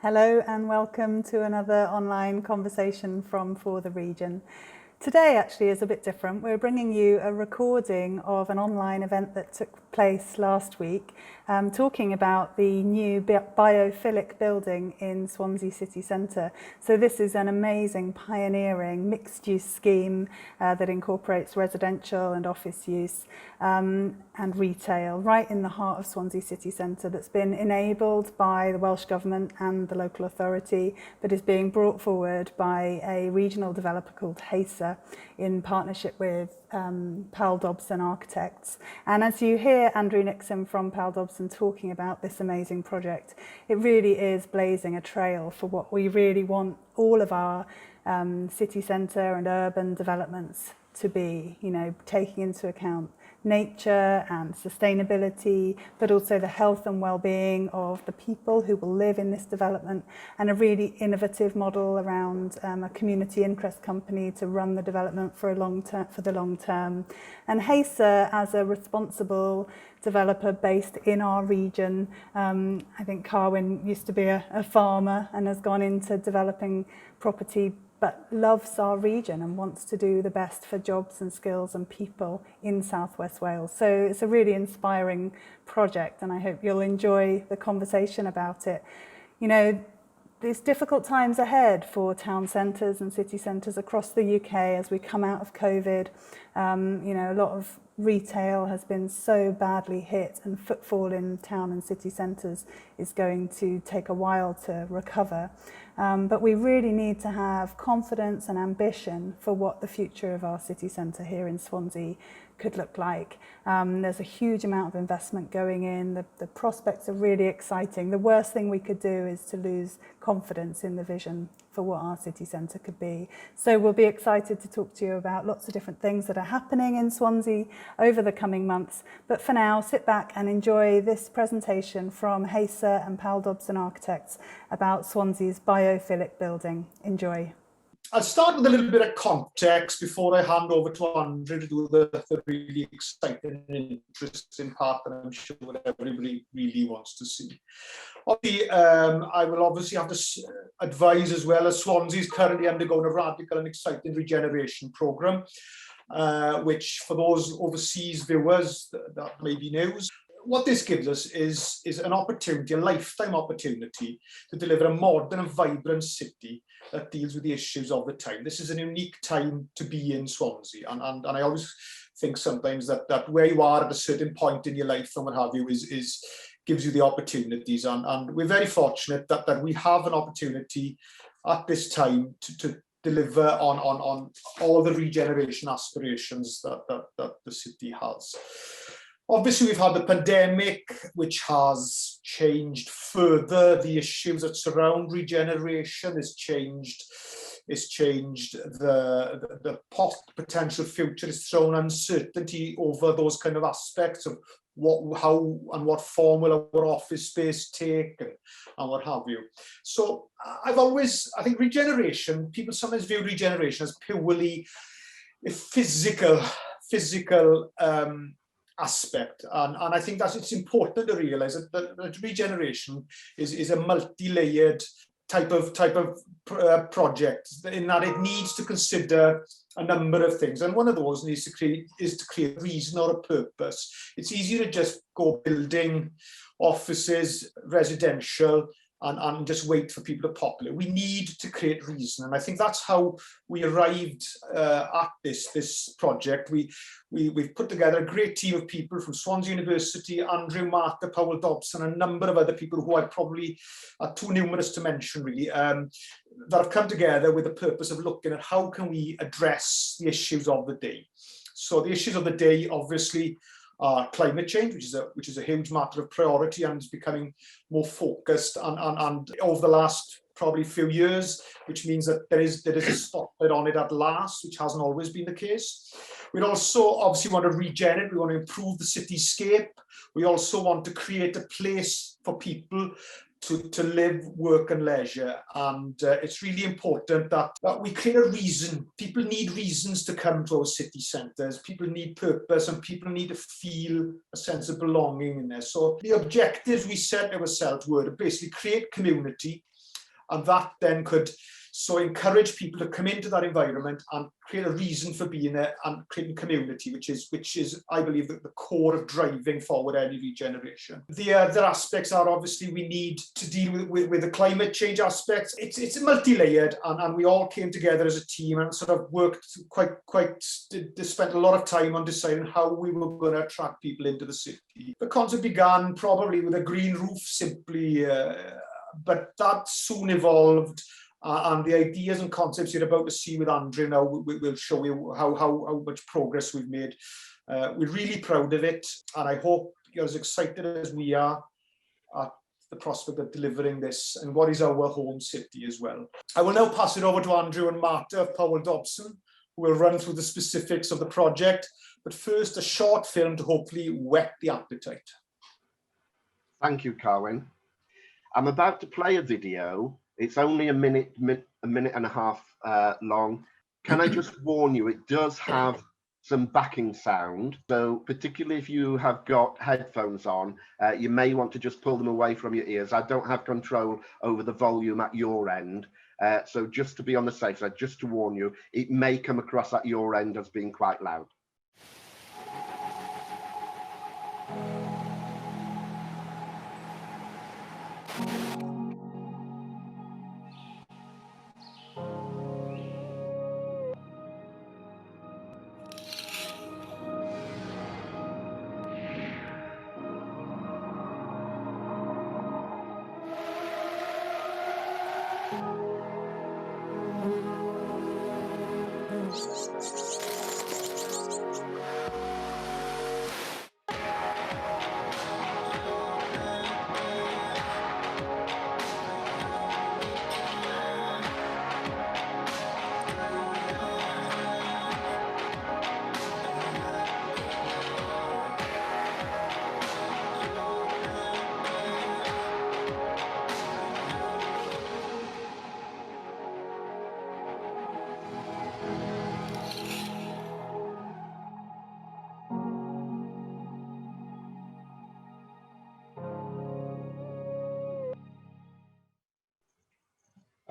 Hello and welcome to another online conversation from For the Region. Today actually is a bit different. We're bringing you a recording of an online event that took place last week, talking about the new Biophilic building in Swansea city centre. So this is an amazing pioneering mixed-use scheme that incorporates residential and office use and retail right in the heart of Swansea city centre, that's been enabled by the Welsh Government and the local authority, but is being brought forward by a regional developer called Hacer in partnership with Powell Dobson Architects. And as you hear Andrew Nixon from Powell Dobson talking about this amazing project, it really is blazing a trail for what we really want all of our city centre and urban developments to be, you know, taking into account nature and sustainability, but also the health and well-being of the people who will live in this development, and a really innovative model around a community interest company to run the development for the long term. And Hacer, as a responsible developer based in our region, I think Carwyn used to be a farmer and has gone into developing property, but loves our region and wants to do the best for jobs and skills and people in South West Wales. So it's a really inspiring project, and I hope you'll enjoy the conversation about it. You know, there's difficult times ahead for town centres and city centres across the UK as we come out of COVID. You know, a lot of retail has been so badly hit, and footfall in town and city centres is going to take a while to recover. But we really need to have confidence and ambition for what the future of our city centre here in Swansea could look like. There's a huge amount of investment going in. The prospects are really exciting. The worst thing we could do is to lose confidence in the vision for what our city centre could be. So we'll be excited to talk to you about lots of different things that are happening in Swansea over the coming months. But for now, sit back and enjoy this presentation from Hacer and Powell Dobson Architects about Swansea's Biophilic building. Enjoy. I'll start with a little bit of context before I hand over to Andrew to do the really exciting and interesting part that I'm sure everybody really wants to see. I will obviously have to advise as well as Swansea is currently undergoing a radical and exciting regeneration programme, which for those overseas viewers, that may be news. What this gives us is an opportunity, a lifetime opportunity, to deliver a modern and vibrant city that deals with the issues of the time. This is a unique time to be in Swansea, and I always think sometimes that where you are at a certain point in your life and what have you gives you the opportunities, and we're very fortunate that we have an opportunity at this time to deliver on all the regeneration aspirations that the city has. Obviously, we've had the pandemic, which has changed further the issues that surround regeneration. It's changed the potential future. It's thrown uncertainty over those kind of aspects of how and what form will our office space take and what have you. So I think regeneration, people sometimes view regeneration as purely a physical aspect, and I think that it's important to realise that regeneration is a multi-layered type of project, in that it needs to consider a number of things, and one of those is to create a reason or a purpose. It's easy to just go building offices, residential, and just wait for people to populate. We need to create reason, and I think that's how we arrived at this project. We've put together a great team of people from Swansea University, Andrew, Martha, Powell Dobson, and a number of other people who I probably are too numerous to mention really, that have come together with the purpose of looking at how can we address the issues of the day. So the issues of the day, obviously, climate change, which is a huge matter of priority and is becoming more focused and over the last probably few years, which means that there is a spotlight on it at last, which hasn't always been the case. We also obviously want to regenerate, we want to improve the cityscape. We also want to create a place for people to live, work and leisure, and it's really important that we create a reason. People need reasons to come to our city centres, people need purpose, and people need to feel a sense of belonging in there. So the objectives we set ourselves were to basically create community, And that then could so encourage people to come into that environment and create a reason for being there and creating community, which is I believe, the core of driving forward any regeneration. The other aspects are obviously we need to deal with the climate change aspects. It's multi-layered, and we all came together as a team and sort of worked spent a lot of time on deciding how we were going to attract people into the city. The concept began probably with a green roof simply, but that soon evolved. And the ideas and concepts you're about to see with Andrew now will show you how much progress we've made. We're really proud of it, and I hope you're as excited as we are at the prospect of delivering this and what is our home city as well. I will now pass it over to Andrew and Marta of Powell Dobson, who will run through the specifics of the project. But first, a short film to hopefully whet the appetite. Thank you, Carwyn. I'm about to play a video. It's only a minute and a half long. Can I just warn you, it does have some backing sound. So particularly if you have got headphones on, you may want to just pull them away from your ears. I don't have control over the volume at your end. So just to be on the safe side, just to warn you, it may come across at your end as being quite loud.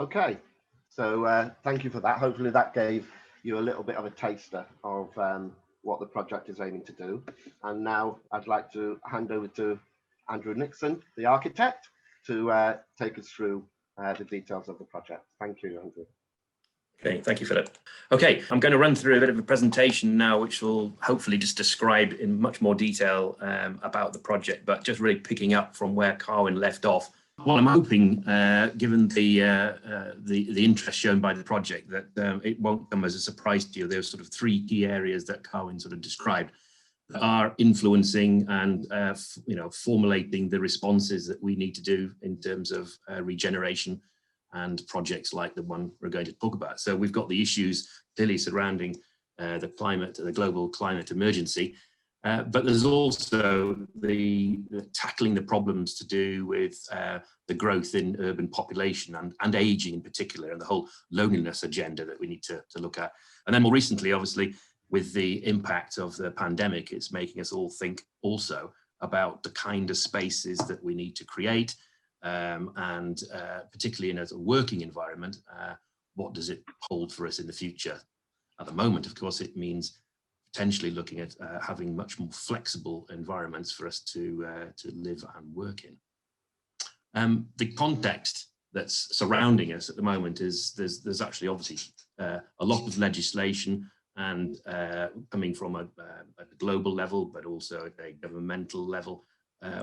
Okay, so thank you for that. Hopefully that gave you a little bit of a taster of what the project is aiming to do. And now I'd like to hand over to Andrew Nixon, the architect, to take us through the details of the project. Thank you, Andrew. Okay, thank you, Philip. Okay, I'm going to run through a bit of a presentation now, which will hopefully just describe in much more detail about the project, but just really picking up from where Carwyn left off. Well, I'm hoping, given the interest shown by the project, that it won't come as a surprise to you. There's sort of three key areas that Carwyn sort of described that are influencing and formulating the responses that we need to do in terms of regeneration and projects like the one we're going to talk about. So we've got the issues clearly surrounding the global climate emergency. But there's also the tackling the problems to do with the growth in urban population and aging in particular, and the whole loneliness agenda that we need to look at. And then more recently, obviously, with the impact of the pandemic, it's making us all think also about the kind of spaces that we need to create, and particularly in a working environment, what does it hold for us in the future? At the moment, of course, it means potentially looking at having much more flexible environments for us to live and work in. The context that's surrounding us at the moment is there's actually obviously a lot of legislation and coming from a global level, but also at a governmental level,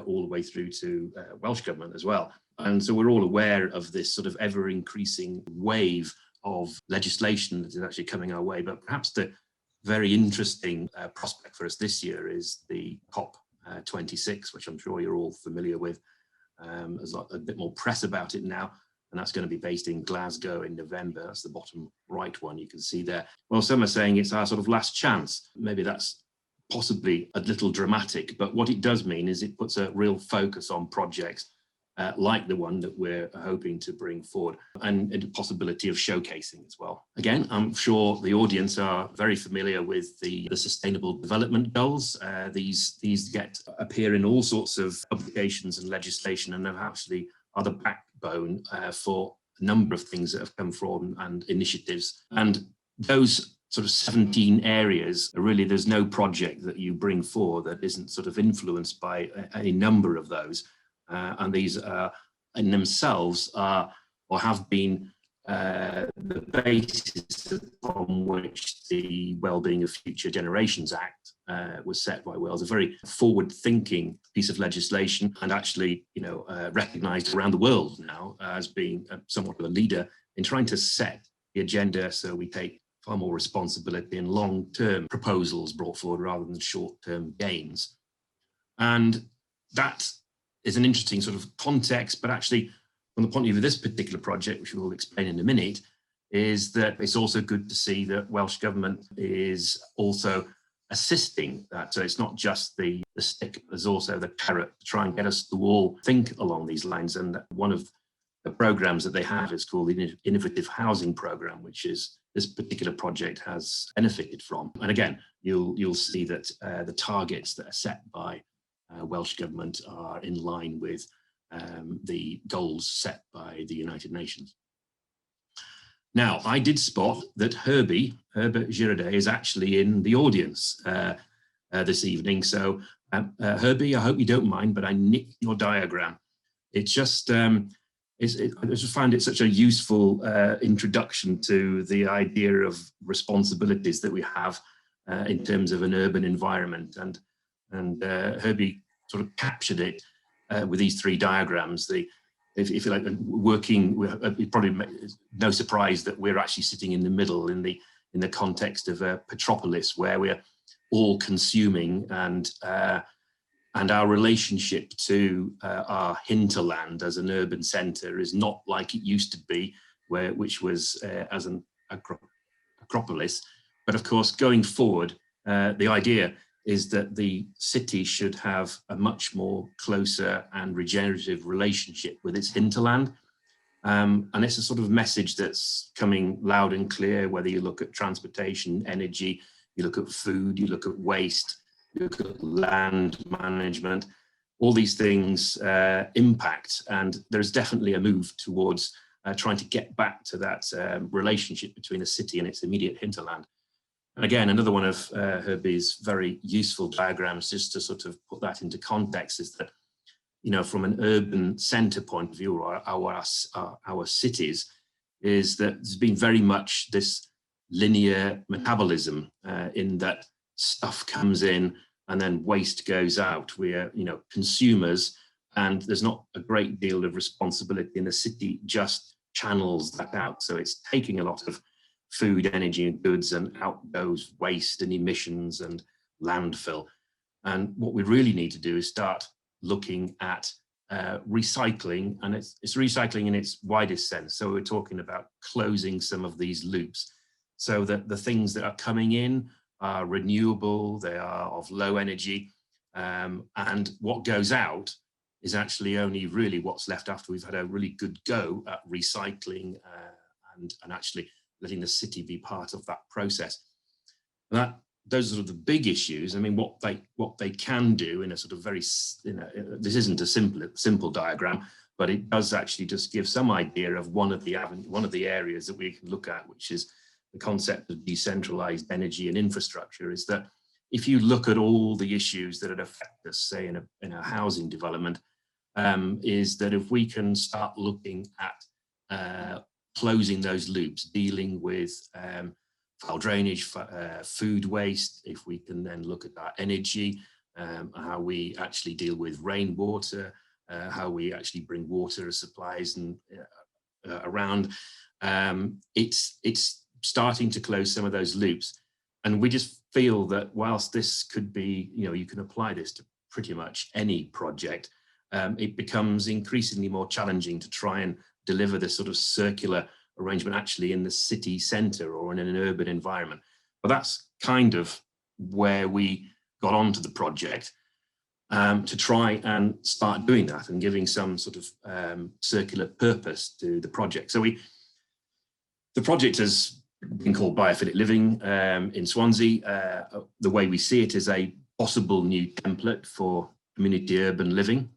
all the way through to Welsh Government as well. And so we're all aware of this sort of ever increasing wave of legislation that is actually coming our way, but perhaps the very interesting prospect for us this year is the COP26, which I'm sure you're all familiar with. There's a bit more press about it now, and that's going to be based in Glasgow in November. That's the bottom right one you can see there. Well, some are saying it's our sort of last chance. Maybe that's possibly a little dramatic, but what it does mean is it puts a real focus on projects like the one that we're hoping to bring forward, and the possibility of showcasing as well. Again, I'm sure the audience are very familiar with the Sustainable Development Goals. These appear in all sorts of publications and legislation, and they actually are the backbone for number of things that have come forward and initiatives. And those sort of 17 areas, really there's no project that you bring forward that isn't sort of influenced by a number of those. And these are in themselves are or have been the basis upon which the Wellbeing of Future Generations Act was set by Wales, a very forward-thinking piece of legislation, and actually, recognised around the world now as being somewhat of a leader in trying to set the agenda so we take far more responsibility and long-term proposals brought forward rather than short-term gains. And that is an interesting sort of context, but actually, from the point of view of this particular project, which we'll explain in a minute, is that it's also good to see that Welsh Government is also assisting that. So it's not just the stick, there's also the carrot to try and get us to all think along these lines. And one of the programs that they have is called the Innovative Housing Programme, which is this particular project has benefited from. And again, you'll see that the targets that are set by Welsh Government are in line with the goals set by the United Nations. Now, I did spot that Herbert Girardet is actually in the audience this evening. So, Herbie, I hope you don't mind, but I nicked your diagram. It's just, I just found it such a useful introduction to the idea of responsibilities that we have in terms of an urban environment. And Herbie sort of captured it with these three diagrams. If you like, working, it probably no surprise that we're actually sitting in the middle in the context of a petropolis where we're all consuming, and our relationship to our hinterland as an urban centre is not like it used to be, which was as an acropolis. But of course, going forward, the idea is that the city should have a much more closer and regenerative relationship with its hinterland. And it's a sort of message that's coming loud and clear, whether you look at transportation, energy, you look at food, you look at waste, you look at land management, all these things impact. And there's definitely a move towards trying to get back to that relationship between the city and its immediate hinterland. And again, another one of Herbie's very useful diagrams, just to sort of put that into context, is that, from an urban centre point of view, or our cities, is that there's been very much this linear metabolism in that stuff comes in and then waste goes out. We're, consumers, and there's not a great deal of responsibility, and the city just channels that out. So it's taking a lot of food, energy and goods, and out goes waste and emissions and landfill. And what we really need to do is start looking at recycling, and it's recycling in its widest sense. So we're talking about closing some of these loops so that the things that are coming in are renewable, they are of low energy, and what goes out is actually only really what's left after we've had a really good go at recycling and actually letting the city be part of that process. Those are sort of the big issues. I mean, what they can do in a sort of very, this isn't a simple diagram, but it does actually just give some idea of one of the areas that we can look at, which is the concept of decentralized energy and infrastructure. Is that if you look at all the issues that affect us, say in a housing development, is that if we can start looking at closing those loops, dealing with foul drainage, food waste, if we can then look at our energy, how we actually deal with rainwater, how we actually bring water supplies and around, it's starting to close some of those loops. And we just feel that whilst this could be, you can apply this to pretty much any project, it becomes increasingly more challenging to try and deliver this sort of circular arrangement actually in the city centre or in an urban environment. But that's kind of where we got onto the project, to try and start doing that and giving some sort of circular purpose to the project. So the project has been called Biophilic Living in Swansea. The way we see it is a possible new template for community urban living.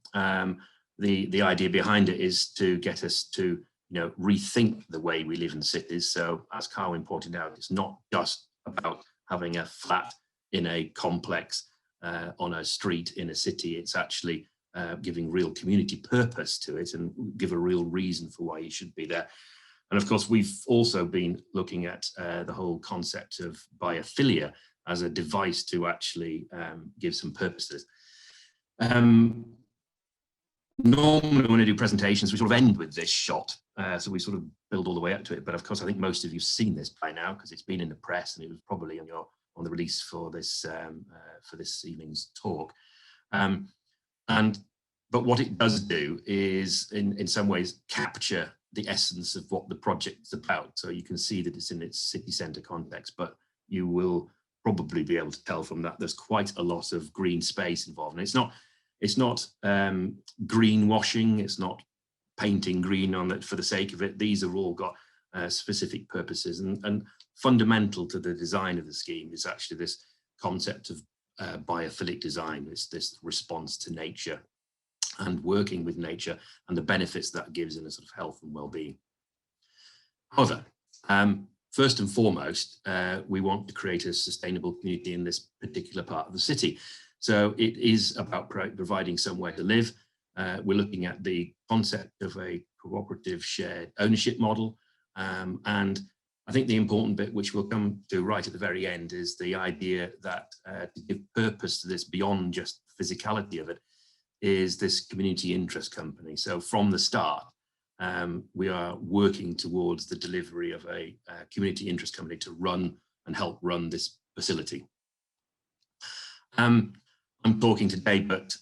The idea behind it is to get us to rethink the way we live in cities. So as Carwyn pointed out, it's not just about having a flat in a complex on a street in a city. It's actually giving real community purpose to it and give a real reason for why you should be there. And of course, we've also been looking at the whole concept of biophilia as a device to actually give some purpose to this. Normally when I do presentations, we sort of end with this shot. So we sort of build all the way up to it. But of course, I think most of you've seen this by now because it's been in the press and it was probably on the release for this evening's talk. But what it does do is in some ways capture the essence of what the project's about. So you can see that it's in its city centre context, but you will probably be able to tell from that there's quite a lot of green space involved. And it's not greenwashing, it's not painting green on it for the sake of it. These have all got specific purposes, and fundamental to the design of the scheme is actually this concept of biophilic design, this response to nature and working with nature and the benefits that gives in a sort of health and well-being. However, first and foremost, we want to create a sustainable community in this particular part of the city. So it is about providing somewhere to live. We're looking at the concept of a cooperative shared ownership model. And I think the important bit, which we'll come to right at the very end, is the idea that to give purpose to this beyond just physicality of it, is this community interest company. So from the start, we are working towards the delivery of a community interest company to run and help run this facility. I'm talking today, but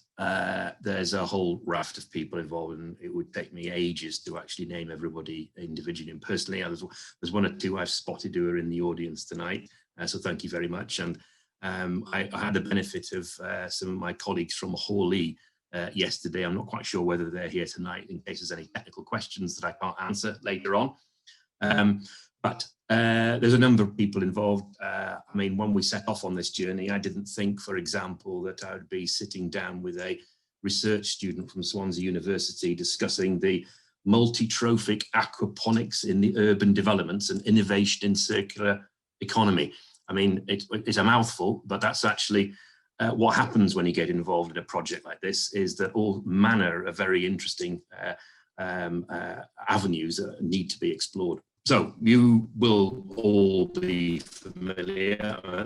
there's a whole raft of people involved, and it would take me ages to actually name everybody individually and personally. There's one or two I've spotted who are in the audience tonight, so thank you very much. And I had the benefit of some of my colleagues from Hawley yesterday. I'm not quite sure whether they're here tonight in case there's any technical questions that I can't answer later on. But there's a number of people involved. I mean, when we set off on this journey, I didn't think, for example, that I would be sitting down with a research student from Swansea University discussing the multi-trophic aquaponics in the urban developments and innovation in circular economy. I mean, it's a mouthful, but that's actually what happens when you get involved in a project like this, is that all manner of very interesting avenues need to be explored. So you will all be familiar.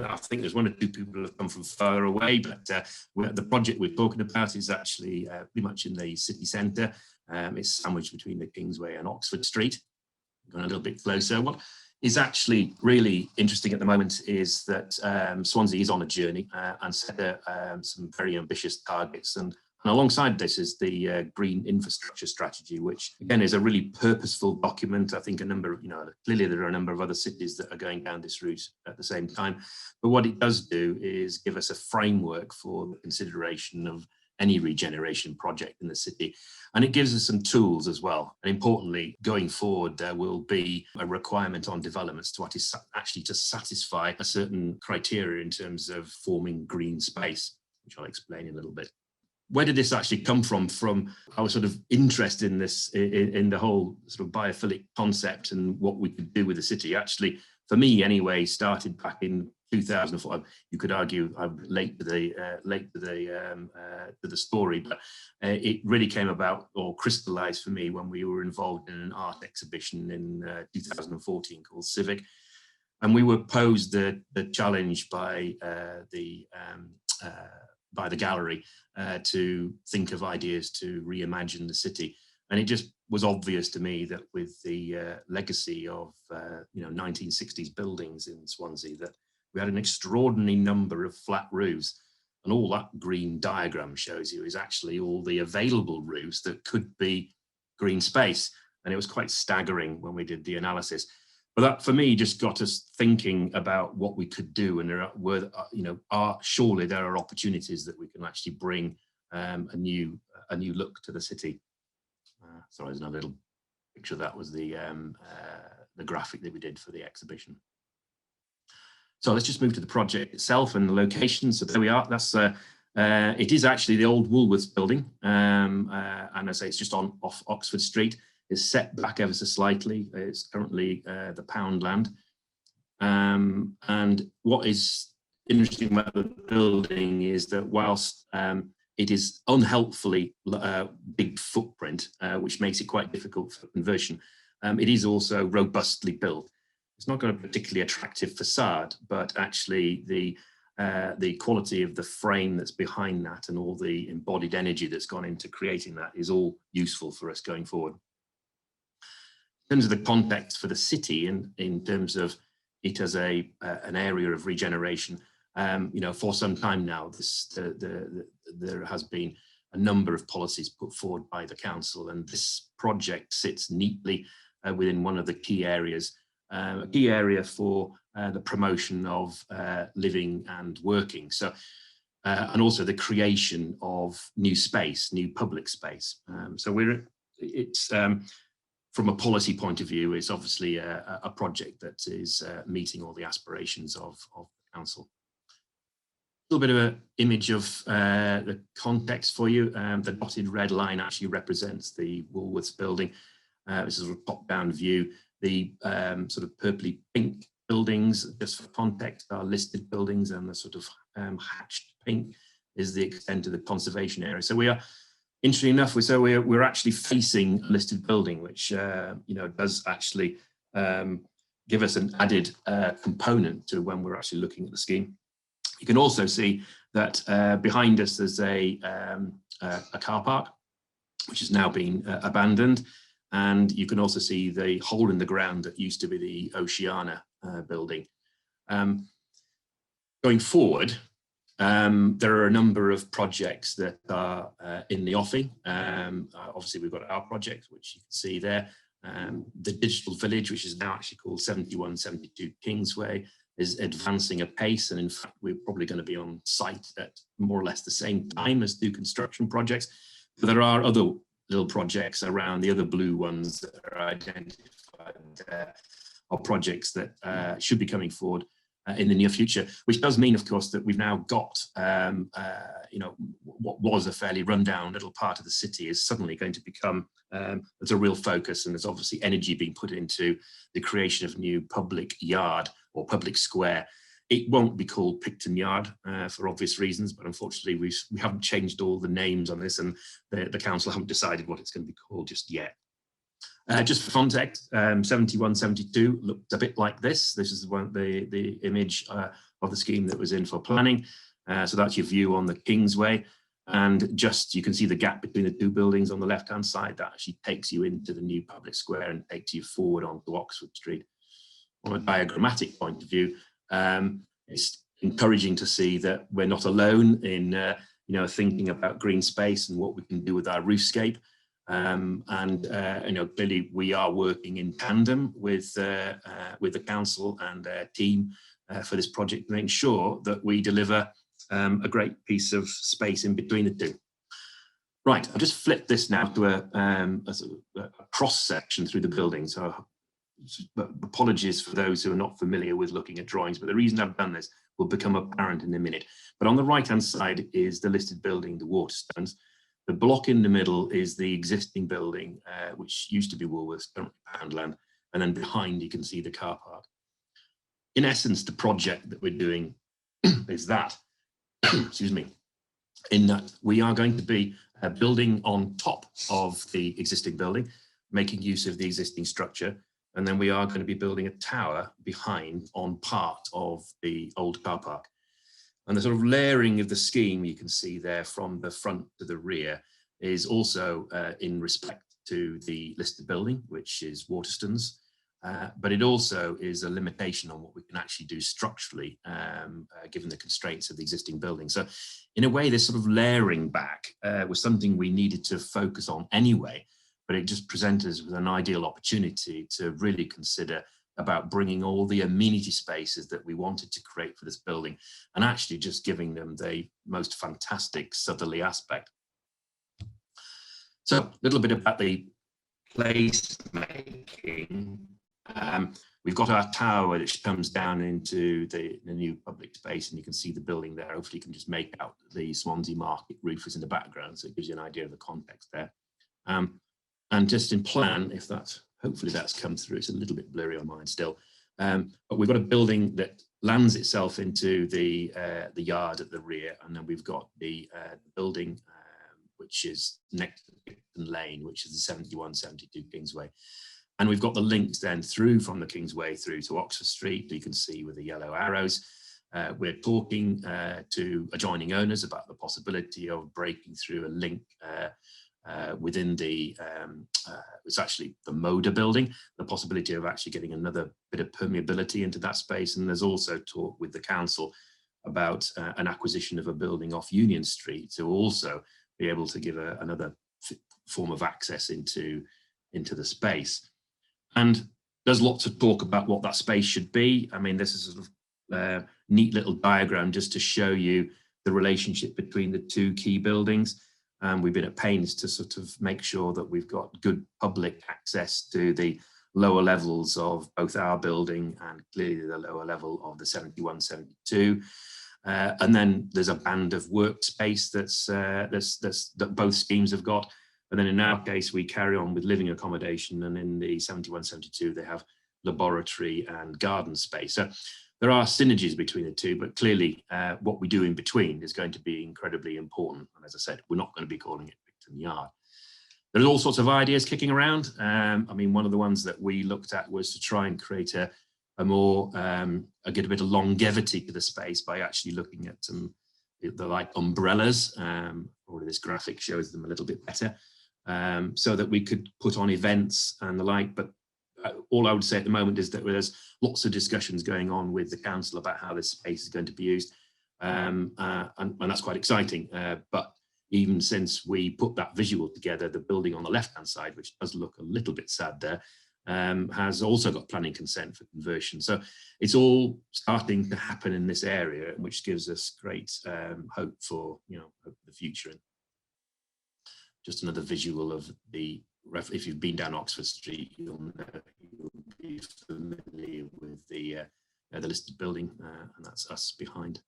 I think there's one or two people who have come from far away, but the project we're talking about is actually pretty much in the city centre. It's sandwiched between the Kingsway and Oxford Street. Going a little bit closer. What is actually really interesting at the moment is that Swansea is on a journey and set some very ambitious targets. And alongside this is the Green Infrastructure Strategy, which again is a really purposeful document. I think clearly there are a number of other cities that are going down this route at the same time. But what it does do is give us a framework for the consideration of any regeneration project in the city. And it gives us some tools as well. And importantly, going forward, there will be a requirement on developments to actually to satisfy a certain criteria in terms of forming green space, which I'll explain in a little bit. Where did this actually come from? From our sort of interest in this, in the whole sort of biophilic concept and what we could do with the city. Actually, for me anyway, started back in 2004. You could argue I'm late to the story, but it really came about or crystallized for me when we were involved in an art exhibition in 2014 called Civic, and we were posed the challenge by the gallery to think of ideas to reimagine the city. And it just was obvious to me that with the legacy of 1960s buildings in Swansea, that we had an extraordinary number of flat roofs, and all that green diagram shows you is actually all the available roofs that could be green space. And it was quite staggering when we did the analysis. But that, for me, just got us thinking about what we could do, and surely there are opportunities that we can actually bring a new look to the city. Sorry, there's another little picture. That was the graphic that we did for the exhibition. So let's just move to the project itself and the location. So there we are. That's it is actually the old Woolworths building, and I say it's just off Oxford Street. It's set back ever so slightly. It's currently the Poundland. And what is interesting about the building is that whilst it is unhelpfully big footprint, which makes it quite difficult for conversion, it is also robustly built. It's not got a particularly attractive facade, but actually the quality of the frame that's behind that and all the embodied energy that's gone into creating that is all useful for us going forward. In terms of the context for the city, in terms of it as an area of regeneration, for some time now, there has been a number of policies put forward by the council, and this project sits neatly within one of the key areas, a key area for the promotion of living and working. So, and also the creation of new space, new public space. From a policy point of view, it's obviously a project that is meeting all the aspirations of the council. A little bit of an image of the context for you. The dotted red line actually represents the Woolworths building. This is a top-down view. The sort of purpley pink buildings, just for context, are listed buildings, and the sort of hatched pink is the extent of the conservation area. So we are, interestingly enough, we're actually facing a listed building, which does actually give us an added component to when we're actually looking at the scheme. You can also see that behind us there's a car park, which has now been abandoned. And you can also see the hole in the ground that used to be the Oceana building. Going forward, there are a number of projects that are in the offing. Obviously, we've got our project, which you can see there. The digital village, which is now actually called 7172 Kingsway, is advancing apace. And in fact, we're probably going to be on site at more or less the same time as do construction projects. But there are other little projects around, the other blue ones that are identified are projects that should be coming forward in the near future, which does mean, of course, that we've now got, what was a fairly rundown little part of the city is suddenly going to become, there's a real focus, and there's obviously energy being put into the creation of a new public yard or public square. It won't be called Picton Yard for obvious reasons, but unfortunately we haven't changed all the names on this, and the council haven't decided what it's going to be called just yet. Just for context, 7172 looked a bit like this. This is the image of the scheme that was in for planning. So that's your view on the Kingsway. And just, you can see the gap between the two buildings on the left-hand side. That actually takes you into the new public square and takes you forward onto Oxford Street. From a diagrammatic point of view, it's encouraging to see that we're not alone in thinking about green space and what we can do with our roofscape. Clearly we are working in tandem with the council and their team for this project to make sure that we deliver a great piece of space in between the two. Right, I'll just flip this now to a cross section through the building. So apologies for those who are not familiar with looking at drawings, but the reason I've done this will become apparent in a minute. But on the right-hand side is the listed building, the Waterstones. The block in the middle is the existing building, which used to be Woolworths, currently Poundland, and then behind you can see the car park. In essence, the project that we're doing is that, excuse me, in that we are going to be building on top of the existing building, making use of the existing structure, and then we are going to be building a tower behind on part of the old car park. And the sort of layering of the scheme you can see there from the front to the rear is also in respect to the listed building, which is Waterstones, but it also is a limitation on what we can actually do structurally, given the constraints of the existing building. So in a way, this sort of layering back was something we needed to focus on anyway, but it just presented us with an ideal opportunity to really consider about bringing all the amenity spaces that we wanted to create for this building and actually just giving them the most fantastic southerly aspect. So a little bit about the place making. We've got our tower which comes down into the new public space, and you can see the building there. Hopefully you can just make out the Swansea Market roof is in the background, so it gives you an idea of the context there. And just in plan, if that's, hopefully that's come through, it's a little bit blurry on mine still. But we've got a building that lands itself into the yard at the rear, and then we've got the building which is next to Nixon Lane, which is the 71-72 Kingsway. And we've got the links then through from the Kingsway through to Oxford Street. You can see with the yellow arrows. We're talking to adjoining owners about the possibility of breaking through a link within the, it's actually the Moda building, the possibility of actually getting another bit of permeability into that space. And there's also talk with the council about an acquisition of a building off Union Street to also be able to give another form of access into the space. And there's lots of talk about what that space should be. I mean, this is a sort of neat little diagram just to show you the relationship between the two key buildings. We've been at pains to sort of make sure that we've got good public access to the lower levels of both our building and clearly the lower level of the 71-72. And then there's a band of workspace that both schemes have got. And then in our case, we carry on with living accommodation, and in the 71-72, they have laboratory and garden space. So there are synergies between the two, but clearly what we do in between is going to be incredibly important. And as I said, we're not going to be calling it Picton Yard. There's all sorts of ideas kicking around. I mean, one of the ones that we looked at was to try and create a get a bit of longevity to the space by actually looking at some the like umbrellas. Or this graphic shows them a little bit better, so that we could put on events and the like. But all I would say at the moment is that there's lots of discussions going on with the council about how this space is going to be used, and that's quite exciting. But even since we put that visual together, the building on the left-hand side, which does look a little bit sad there, has also got planning consent for conversion. So it's all starting to happen in this area, which gives us great hope for the future. And just another visual of the, if you've been down Oxford Street, you'll be familiar with the listed building, and that's us behind.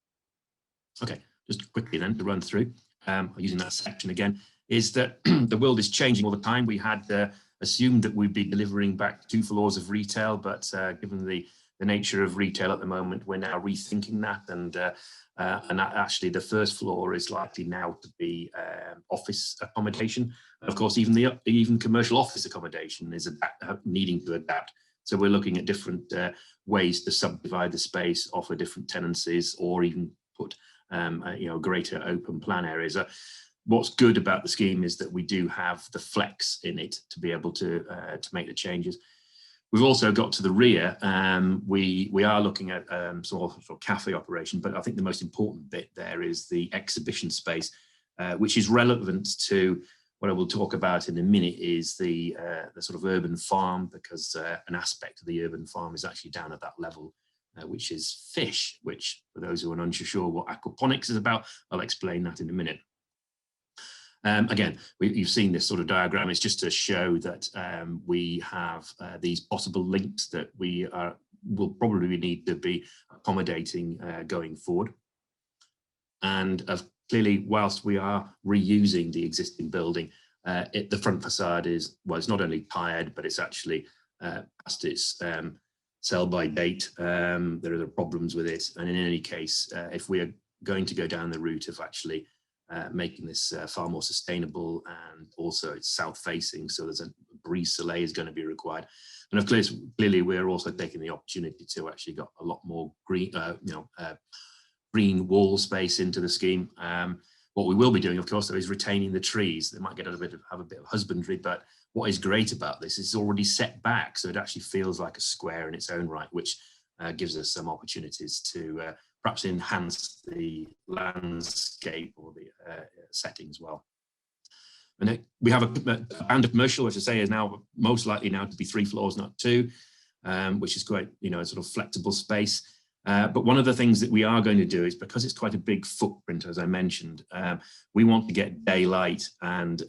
Okay, just quickly then to run through, using that section again, is that the world is changing all the time. We had assumed that we'd be delivering back 2 floors of retail, but given the nature of retail at the moment, we're now rethinking that, and actually the first floor is likely now to be office accommodation. And of course, even commercial office accommodation is needing to adapt. So we're looking at different ways to subdivide the space, offer different tenancies, or even put greater open plan areas. What's good about the scheme is that we do have the flex in it to be able to make the changes. We've also got to the rear. We are looking at sort of cafe operation, but I think the most important bit there is the exhibition space, which is relevant to what I will talk about in a minute, is the sort of urban farm, because an aspect of the urban farm is actually down at that level, which is fish, which for those who are unsure what aquaponics is about, I'll explain that in a minute. Again, you've seen this sort of diagram. It's just to show that we have these possible links that we will probably need to be accommodating going forward. And clearly, whilst we are reusing the existing building, the front facade is, well, it's not only tired, but it's actually past its sell by date. There are problems with it. And in any case, if we are going to go down the route of actually making this far more sustainable, and also it's south facing, so there's a brise soleil is going to be required. And of course, clearly we're also taking the opportunity to actually got a lot more green, green wall space into the scheme. What we will be doing, of course, though, is retaining the trees. They might have a bit of husbandry, but what is great about this is it's already set back, so it actually feels like a square in its own right, which gives us some opportunities to perhaps enhance the landscape or the setting as well. And we have a band of commercial, which I say is now most likely now to be 3 floors, not 2, which is quite, a sort of flexible space. But one of the things that we are going to do is, because it's quite a big footprint, as I mentioned, we want to get daylight and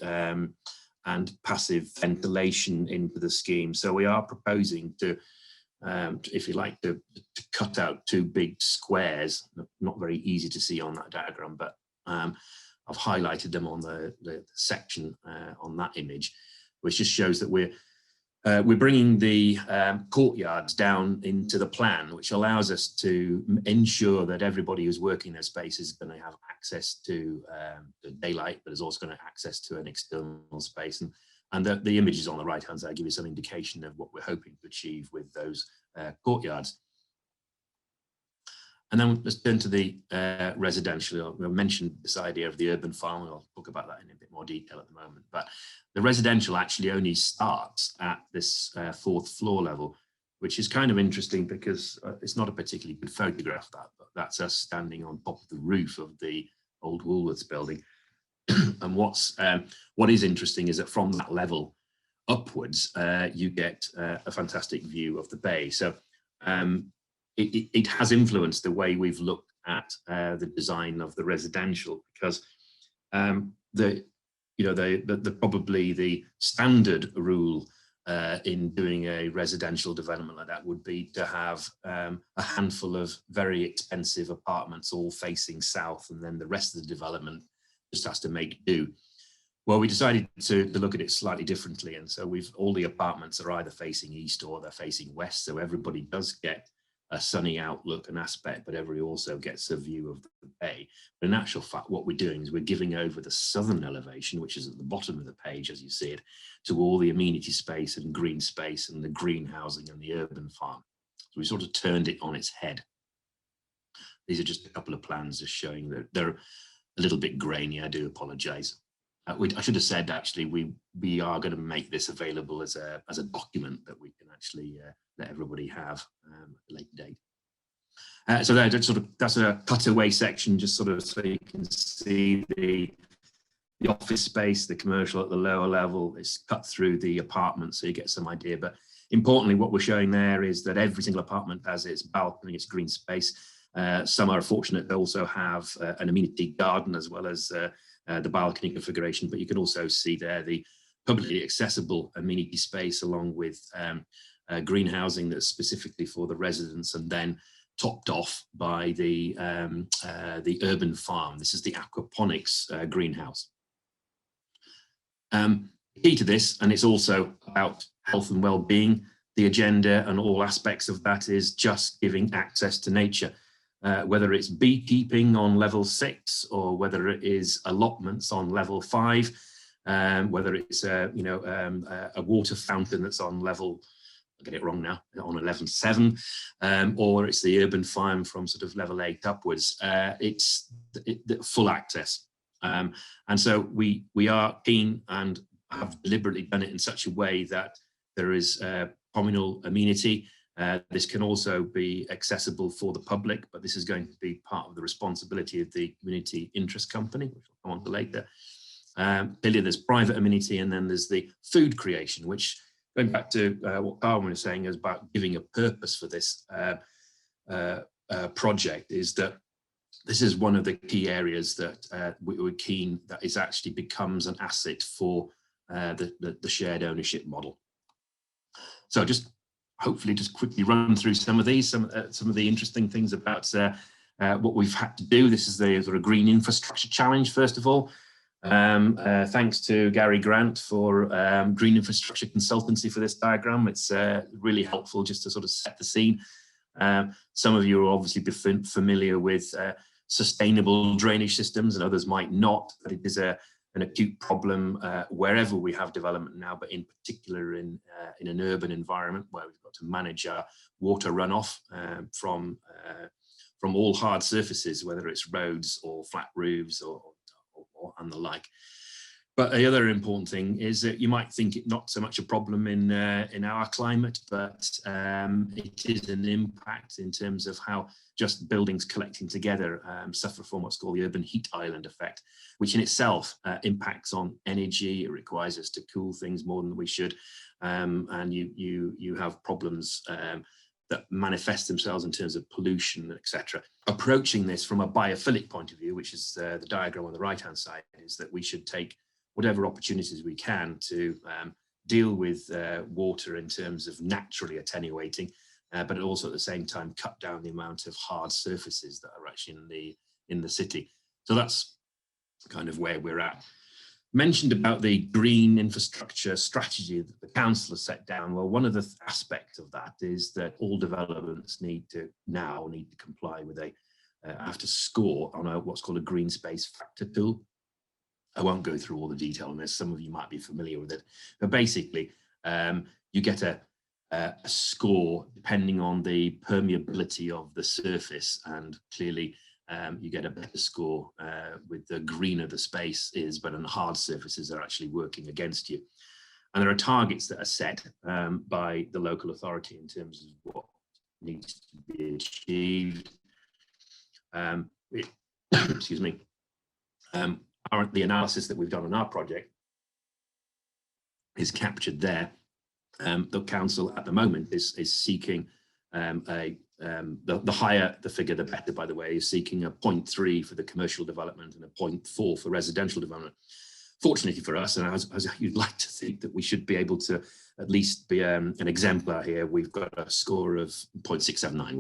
passive ventilation into the scheme. So we are proposing to, if you like, to cut out 2 big squares, not very easy to see on that diagram, but I've highlighted them on the section on that image, which just shows that we're bringing the courtyards down into the plan, which allows us to ensure that everybody who's working in their space is going to have access to the daylight, but is also going to have access to an external space. And the images on the right-hand side give you some indication of what we're hoping to achieve with those courtyards. And then let's turn to the residential. I mentioned this idea of the urban farm, and I'll talk about that in a bit more detail at the moment. But the residential actually only starts at this 4th floor level, which is kind of interesting because it's not a particularly good photograph, but that's us standing on top of the roof of the old Woolworths building. And what is interesting is that from that level upwards, you get a fantastic view of the bay. So it has influenced the way we've looked at the design of the residential, because probably the standard rule in doing a residential development like that would be to have a handful of very expensive apartments all facing south, and then the rest of the development just has to make do. Well, we decided to look at it slightly differently, and so all the apartments are either facing east or they're facing west, so everybody does get a sunny outlook and aspect, but everybody also gets a view of the bay. But in actual fact, what we're doing is we're giving over the southern elevation, which is at the bottom of the page, as you see it, to all the amenity space and green space and the greenhousing and the urban farm. So we sort of turned it on its head. These are just a couple of plans just showing that they're a little bit grainy. I do apologize. I should have said, actually, we are going to make this available as a document that we can actually let everybody have at a later date. So that's a cutaway section, just sort of so you can see the office space, the commercial at the lower level. It's cut through the apartment, so you get some idea. But importantly, what we're showing there is that every single apartment has its balcony, its green space. Some are fortunate they also have an amenity garden as well as the balcony configuration, but you can also see there the publicly accessible amenity space along with greenhousing that's specifically for the residents, and then topped off by the urban farm. This is the aquaponics greenhouse. Key to this, and it's also about health and well-being, the agenda and all aspects of that is just giving access to nature. Whether it's beekeeping on level 6 or whether it is allotments on level 5, whether it's a water fountain that's on level, I'll get it wrong now, on 11.7, or it's the urban farm from sort of level 8 upwards. It's full access. And so we are keen and have deliberately done it in such a way that there is communal amenity. This can also be accessible for the public, but this is going to be part of the responsibility of the community interest company, which I'll come on to later. Clearly there's private amenity, and then there's the food creation, which, going back to what Carwyn was saying, is about giving a purpose for this project, is that this is one of the key areas that we're keen that it actually becomes an asset for the shared ownership model. So hopefully just quickly run through some of these, some of the interesting things about what we've had to do. This is the sort of green infrastructure challenge, first of all. Thanks to Gary Grant for green infrastructure consultancy for this diagram. It's really helpful just to sort of set the scene. Some of you are obviously familiar with sustainable drainage systems, and others might not, but it is an acute problem wherever we have development now, but in particular in an urban environment where we've got to manage our water runoff from all hard surfaces, whether it's roads or flat roofs or and the like. But the other important thing is that you might think it not so much a problem in our climate, but it is an impact in terms of how just buildings collecting together suffer from what's called the urban heat island effect, which in itself impacts on energy. It requires us to cool things more than we should, and you have problems that manifest themselves in terms of pollution, etc. Approaching this from a biophilic point of view, which is the diagram on the right-hand side, is that we should take whatever opportunities we can to deal with water in terms of naturally attenuating, but also at the same time cut down the amount of hard surfaces that are actually in the city. So that's kind of where we're at. mentioned about the green infrastructure strategy that the council has set down. Well, one of the aspects of that is that all developments need to comply with have to score on what's called a green space factor tool. I won't go through all the detail on this. Some of you might be familiar with it, but basically you get a score depending on the permeability of the surface, and clearly you get a better score with the greener the space is, but on hard surfaces are actually working against you. And there are targets that are set by the local authority in terms of what needs to be achieved. Excuse me. The analysis that we've done on our project is captured there. The council at the moment is seeking the higher the figure, the better, by the way, is seeking a 0.3 for the commercial development and a 0.4 for residential development. Fortunately for us, and as you'd like to think that we should be able to at least be an exemplar here, we've got a score of 0.679,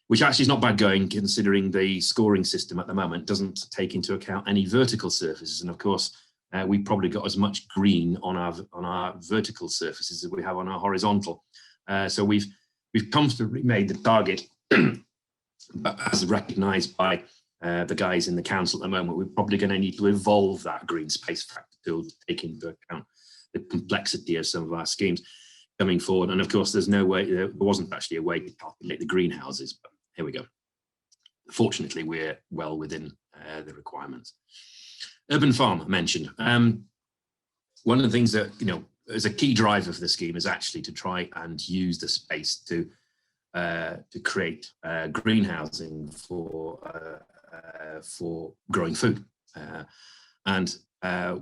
which actually is not bad going, considering the scoring system at the moment doesn't take into account any vertical surfaces. And of course, we've probably got as much green on our vertical surfaces as we have on our horizontal. So we've comfortably made the target, but as recognised by the guys in the council at the moment, we're probably going to need to evolve that green space factor tool to take into account the complexity of some of our schemes coming forward. And of course, there wasn't actually a way to calculate the greenhouses, but here we go. Fortunately, we're well within the requirements. Urban farm mentioned. One of the things that, as a key driver for the scheme is actually to try and use the space to create greenhousing for growing food.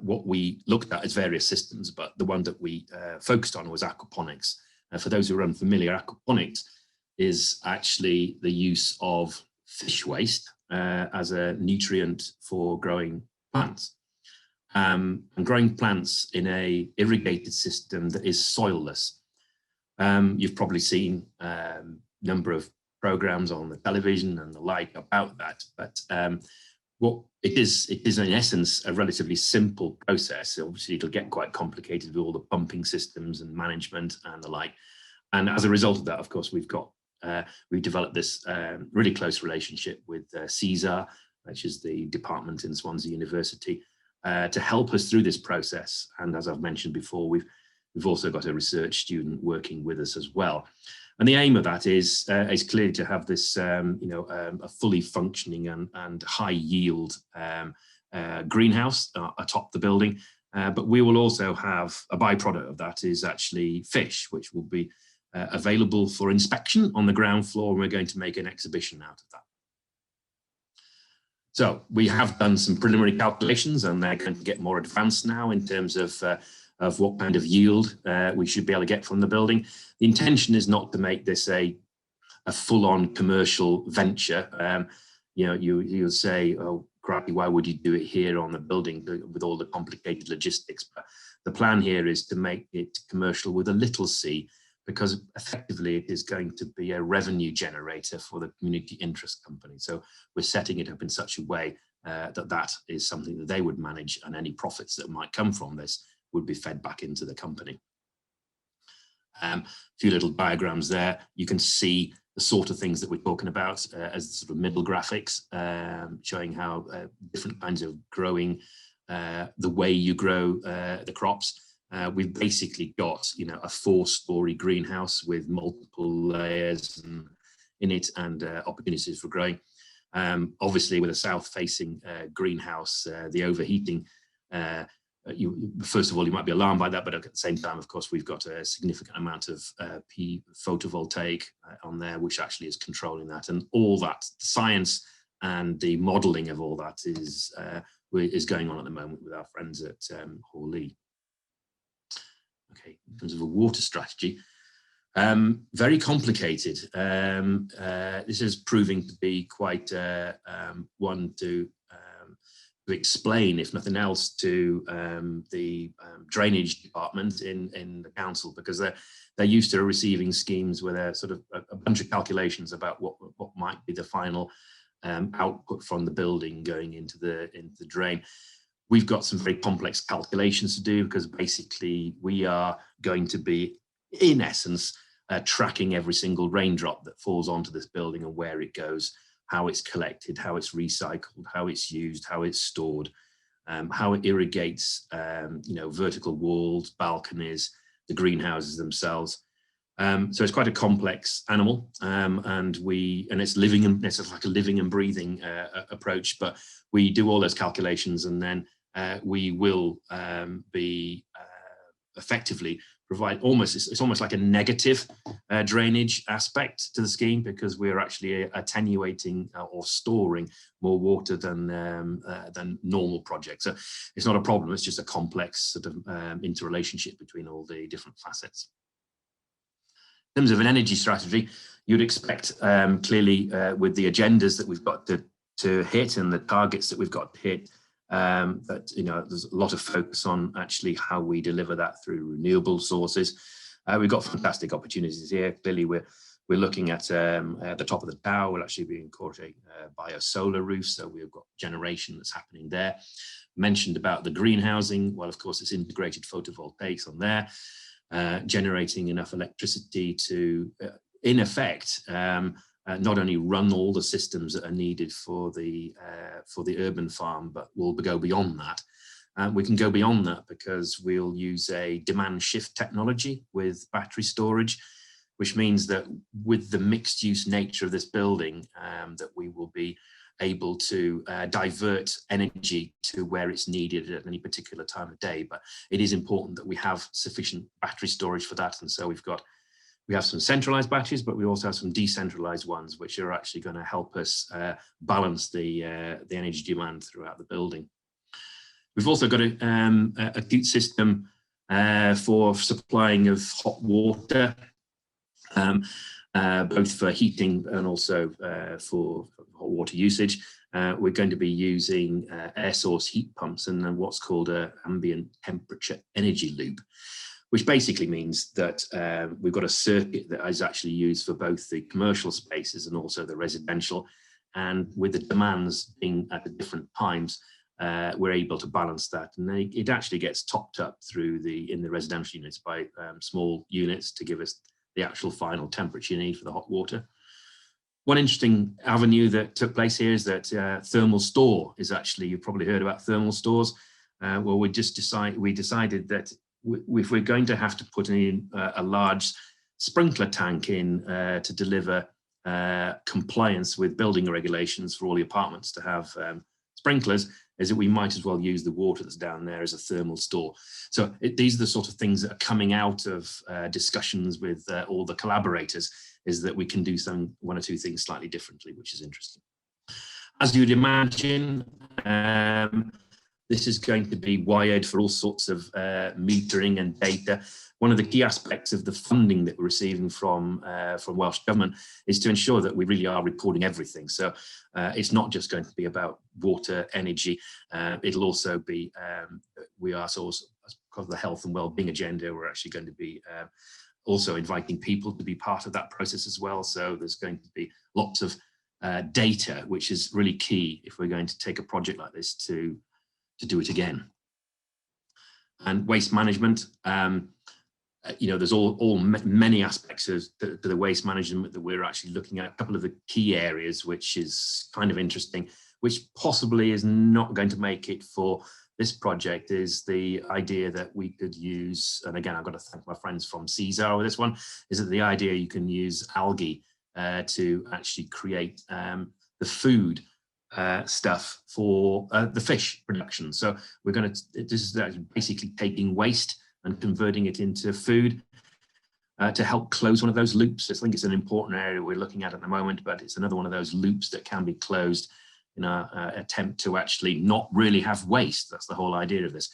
What we looked at is various systems, but the one that we focused on was aquaponics. For those who are unfamiliar, aquaponics is actually the use of fish waste as a nutrient for growing plants. And growing plants in a irrigated system that is soilless. You've probably seen a number of programs on the television and the like about that, but what it is in essence a relatively simple process. Obviously, it'll get quite complicated with all the pumping systems and management and the like. And as a result of that, of course, we've developed this really close relationship with Caesar, which is the department in Swansea University, to help us through this process. And as I've mentioned before, we've also got a research student working with us as well. And the aim of that is clearly to have this, a fully functioning and high yield greenhouse atop the building. But we will also have a byproduct of that is actually fish, which will be available for inspection on the ground floor. And we're going to make an exhibition out of that. So we have done some preliminary calculations, and they're going to get more advanced now in terms of what kind of yield we should be able to get from the building. The intention is not to make this a full-on commercial venture. You'll say, oh, crappy, why would you do it here on the building with all the complicated logistics? But the plan here is to make it commercial with a little c, because effectively it is going to be a revenue generator for the community interest company. So we're setting it up in such a way that is something that they would manage, and any profits that might come from this would be fed back into the company. A few little diagrams there. You can see the sort of things that we're talking about as sort of middle graphics, showing how different kinds of growing, the way you grow the crops. We've basically got, a 4-story greenhouse with multiple layers in it and opportunities for growing. Obviously, with a south-facing greenhouse, the overheating, first of all, you might be alarmed by that, but at the same time, of course, we've got a significant amount of photovoltaic on there, which actually is controlling that. And all that, the science and the modelling of all that is going on at the moment with our friends at Hawley. Okay, in terms of a water strategy, very complicated. This is proving to be quite one to explain, if nothing else, to the drainage department in the council, because they're used to receiving schemes with a sort of a bunch of calculations about what might be the final output from the building going into the drain. We've got some very complex calculations to do, because basically we are going to be, in essence, tracking every single raindrop that falls onto this building and where it goes, how it's collected, how it's recycled, how it's used, how it's stored, how it irrigates, vertical walls, balconies, the greenhouses themselves. So it's quite a complex animal, and it's living, and it's like a living and breathing approach. But we do all those calculations, and then we will be effectively provide it's almost like a negative drainage aspect to the scheme, because we're actually attenuating or storing more water than normal projects. So it's not a problem, it's just a complex sort of interrelationship between all the different facets. In terms of an energy strategy, you'd expect clearly with the agendas that we've got to hit and the targets that we've got to hit, but there's a lot of focus on actually how we deliver that through renewable sources. We've got fantastic opportunities here. Clearly, we're looking at the top of the tower. We'll actually be incorporating bio-solar roofs, so we've got generation that's happening there. Mentioned about the greenhousing. Well, of course, it's integrated photovoltaics on there, generating enough electricity to, in effect, not only run all the systems that are needed for the urban farm, but we'll go beyond that. We can go beyond that because we'll use a demand shift technology with battery storage, which means that with the mixed use nature of this building, that we will be able to divert energy to where it's needed at any particular time of day. But it is important that we have sufficient battery storage for that. And so we have some centralized batteries, but we also have some decentralized ones, which are actually going to help us balance the energy demand throughout the building. We've also got a acute system for supplying of hot water, both for heating and also for hot water usage. We're going to be using air source heat pumps and then what's called an ambient temperature energy loop, which basically means that we've got a circuit that is actually used for both the commercial spaces and also the residential. And with the demands being at the different times, we're able to balance that. And it actually gets topped up in the residential units by small units to give us the actual final temperature you need for the hot water. One interesting avenue that took place here is that thermal store is actually, you've probably heard about thermal stores. Well, we decided that if we're going to have to put in a large sprinkler tank in to deliver compliance with building regulations for all the apartments to have sprinklers, is that we might as well use the water that's down there as a thermal store. So these are the sort of things that are coming out of discussions with all the collaborators, is that we can do one or two things slightly differently, which is interesting. As you'd imagine, this is going to be wired for all sorts of metering and data. One of the key aspects of the funding that we're receiving from Welsh Government is to ensure that we really are recording everything. So it's not just going to be about water, energy. It'll also be, we are also, as part of the health and wellbeing agenda, we're actually going to be also inviting people to be part of that process as well. So there's going to be lots of data, which is really key if we're going to take a project like this to do it again. And waste management, there's many aspects of the waste management that we're actually looking at. A couple of the key areas, which is kind of interesting, which possibly is not going to make it for this project, is the idea that we could use, and again, I've got to thank my friends from Sero with this one, is that the idea you can use algae to actually create the food stuff for the fish production. So this is basically taking waste and converting it into food to help close one of those loops. I think it's an important area we're looking at the moment, but it's another one of those loops that can be closed in our attempt to actually not really have waste. That's the whole idea of this.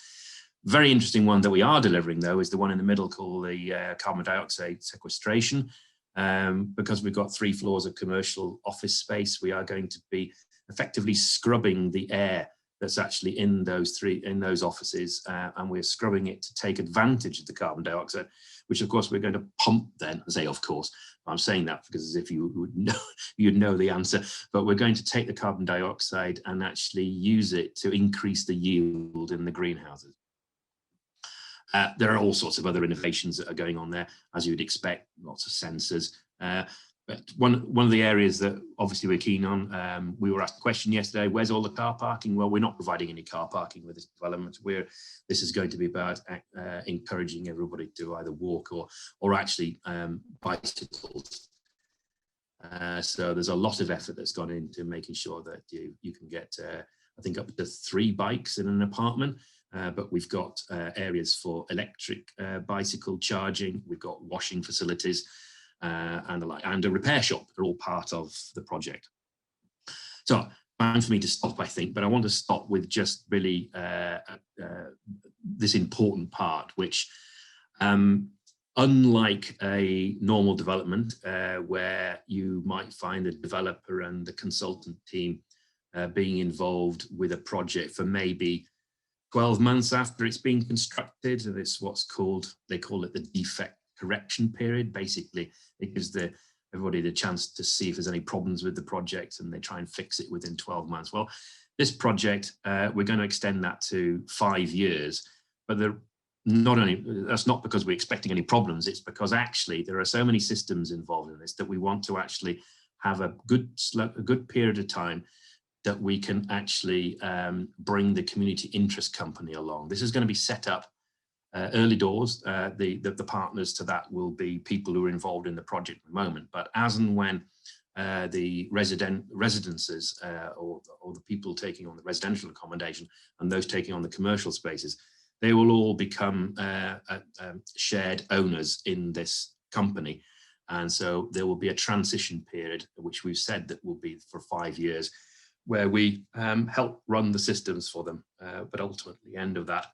Very interesting one that we are delivering, though, is the one in the middle called the carbon dioxide sequestration. Because we've got 3 floors of commercial office space, we are going to be effectively scrubbing the air that's actually in those offices, and we're scrubbing it to take advantage of the carbon dioxide, which of course we're going to pump then. I say of course, I'm saying that because as if you would know, you'd know the answer, but we're going to take the carbon dioxide and actually use it to increase the yield in the greenhouses. There are all sorts of other innovations that are going on there, as you would expect, lots of sensors. But one of the areas that obviously we're keen on, we were asked a question yesterday, where's all the car parking? Well, we're not providing any car parking with this development. This is going to be about encouraging everybody to either walk or actually bicycles. So there's a lot of effort that's gone into making sure that you can get, I think, up to 3 bikes in an apartment. But we've got areas for electric bicycle charging. We've got washing facilities and a repair shop. They're all part of the project. So time for me to stop, I think, but I want to stop with just really this important part, which unlike a normal development where you might find the developer and the consultant team being involved with a project for maybe 12 months after it's been constructed, and it's what's called, they call it the defect correction period. Basically, it gives everybody the chance to see if there's any problems with the project, and they try and fix it within 12 months. Well, this project, we're going to extend that to 5 years, but that's not because we're expecting any problems. It's because actually there are so many systems involved in this that we want to actually have a good period of time that we can actually bring the community interest company along. This is going to be set up early doors. The partners to that will be people who are involved in the project at the moment, but as and when the residences or the people taking on the residential accommodation and those taking on the commercial spaces, they will all become shared owners in this company. And so there will be a transition period, which we've said that will be for 5 years, where we help run the systems for them. But ultimately, at the end of that,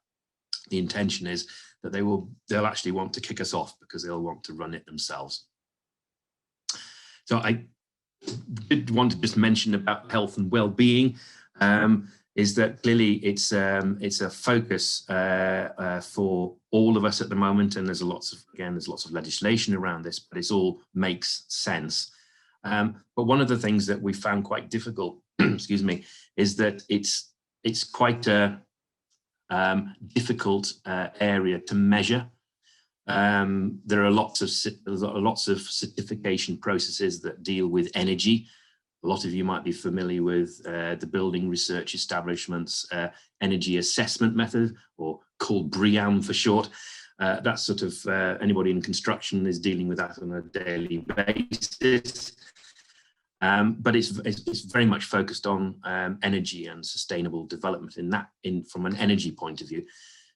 the intention is that they'll actually want to kick us off because they'll want to run it themselves. So I did want to just mention about health and well-being, is that clearly it's a focus for all of us at the moment, and there's lots of legislation around this, but it all makes sense. But one of the things that we found quite difficult, excuse me, is that it's quite a difficult area to measure. There are lots of certification processes that deal with energy. A lot of you might be familiar with the Building Research Establishment's energy assessment method, or called BREEAM for short. That's sort of anybody in construction is dealing with that on a daily basis. But it's very much focused on energy and sustainable development from an energy point of view.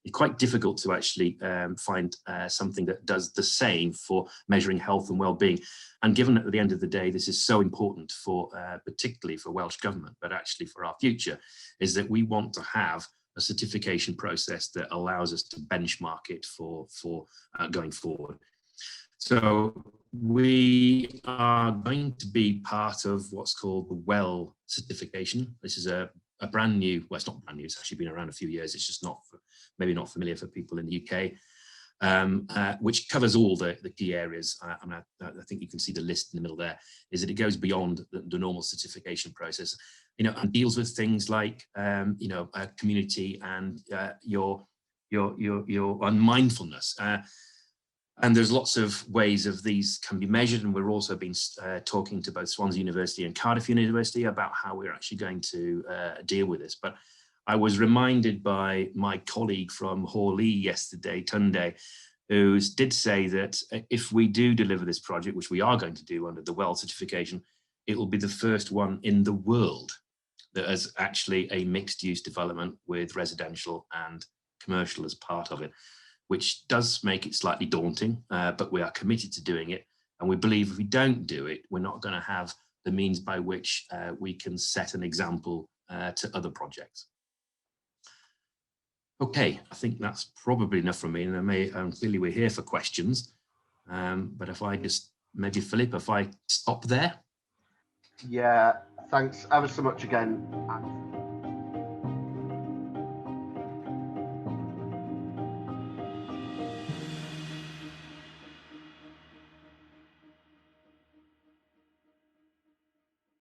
It's quite difficult to actually find something that does the same for measuring health and well-being. And given that at the end of the day, this is so important for particularly for Welsh Government, but actually for our future, is that we want to have a certification process that allows us to benchmark it for going forward. So we are going to be part of what's called the WELL certification. This is a brand new, well, it's not brand new, it's actually been around a few years. It's just maybe not familiar for people in the UK, which covers all the key areas. I think you can see the list in the middle there, is that it goes beyond the normal certification process, and deals with things like, community and your mindfulness. And there's lots of ways of these can be measured, and we're also been talking to both Swansea University and Cardiff University about how we're actually going to deal with this. But I was reminded by my colleague from Hawley yesterday, Tunde, who did say that if we do deliver this project, which we are going to do under the WELL certification, it will be the first one in the world that has actually a mixed-use development with residential and commercial as part of it, which does make it slightly daunting, but we are committed to doing it. And we believe if we don't do it, we're not going to have the means by which we can set an example to other projects. Okay, I think that's probably enough from me, and clearly we're here for questions. But if I just, maybe Philip, if I stop there. Yeah, thanks ever so much again